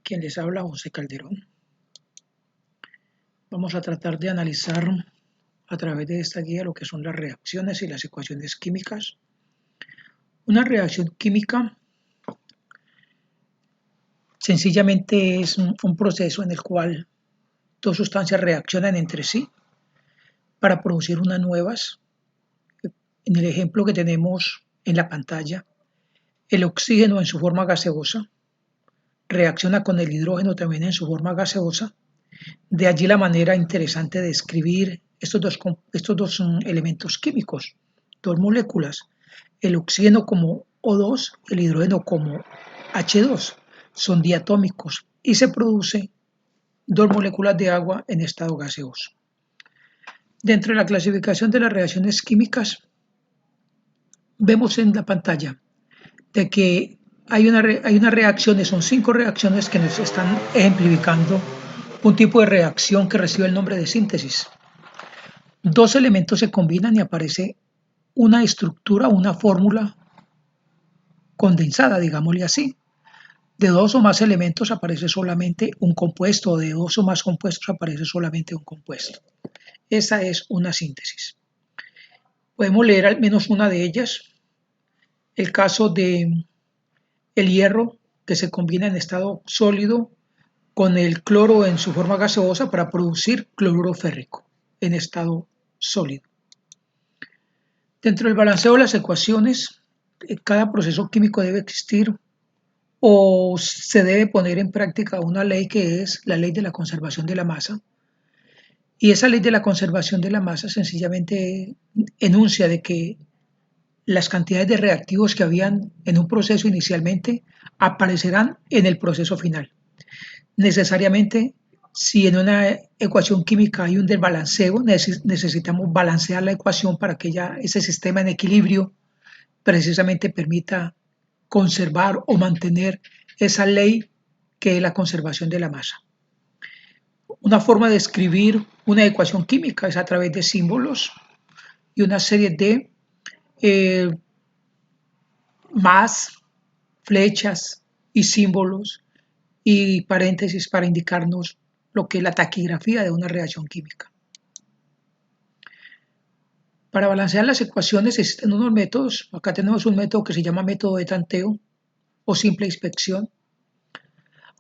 Quien les habla, José Calderón. Vamos a tratar de analizar a través de esta guía lo que son las reacciones y las ecuaciones químicas. Una reacción química sencillamente es un proceso en el cual dos sustancias reaccionan entre sí para producir unas nuevas. En el ejemplo que tenemos en la pantalla, el oxígeno en su forma gaseosa reacciona con el hidrógeno también en su forma gaseosa. De allí la manera interesante de escribir estos dos elementos químicos, dos moléculas, el oxígeno como O2, el hidrógeno como H2, son diatómicos y se produce dos moléculas de agua en estado gaseoso. Dentro de la clasificación de las reacciones químicas, vemos en la pantalla de que hay unas reacciones, son 5 reacciones que nos están ejemplificando un tipo de reacción que recibe el nombre de síntesis. Dos elementos se combinan y aparece una estructura, una fórmula condensada, digámosle así. De dos o más elementos aparece solamente un compuesto, o de dos o más compuestos aparece solamente un compuesto. Esa es una síntesis. Podemos leer al menos una de ellas. El caso de el hierro, que se combina en estado sólido con el cloro en su forma gaseosa para producir cloruro férrico en estado sólido. Dentro del balanceo de las ecuaciones, cada proceso químico debe existir o se debe poner en práctica una ley que es la ley de la conservación de la masa. Y esa ley de la conservación de la masa sencillamente enuncia de que las cantidades de reactivos que habían en un proceso inicialmente aparecerán en el proceso final. Necesariamente, si en una ecuación química hay un desbalanceo, necesitamos balancear la ecuación para que ya ese sistema en equilibrio precisamente permita conservar o mantener esa ley que es la conservación de la masa. Una forma de escribir una ecuación química es a través de símbolos y una serie de más, flechas y símbolos y paréntesis para indicarnos lo que es la taquigrafía de una reacción química. Para balancear las ecuaciones existen unos métodos. Acá tenemos un método que se llama método de tanteo o simple inspección.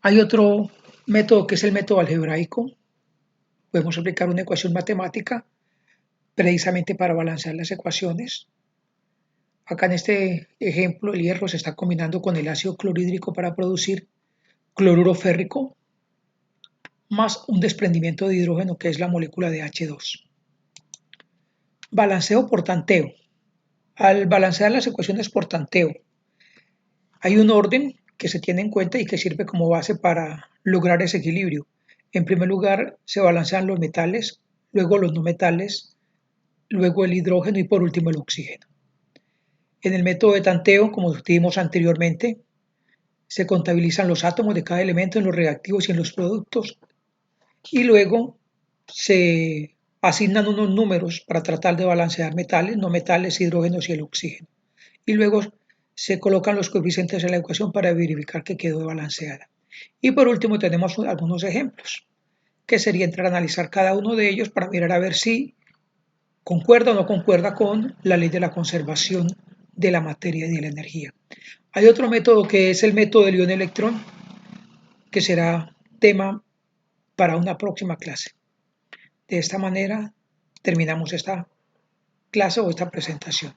Hay otro método que es el método algebraico. Podemos aplicar una ecuación matemática precisamente para balancear las ecuaciones. Acá en este ejemplo el hierro se está combinando con el ácido clorhídrico para producir cloruro férrico más un desprendimiento de hidrógeno que es la molécula de H2. Balanceo por tanteo. Al balancear las ecuaciones por tanteo, hay un orden que se tiene en cuenta y que sirve como base para lograr ese equilibrio. En primer lugar, se balancean los metales, luego los no metales, luego el hidrógeno y por último el oxígeno. En el método de tanteo, como dijimos anteriormente, se contabilizan los átomos de cada elemento en los reactivos y en los productos y luego se asignan unos números para tratar de balancear metales, no metales, hidrógenos y el oxígeno. Y luego se colocan los coeficientes en la ecuación para verificar que quedó balanceada. Y por último tenemos algunos ejemplos, que sería entrar a analizar cada uno de ellos para mirar a ver si concuerda o no concuerda con la ley de la conservación de la materia y de la energía. Hay otro método que es el método del ion-electrón, que será tema para una próxima clase. De esta manera terminamos esta clase o esta presentación.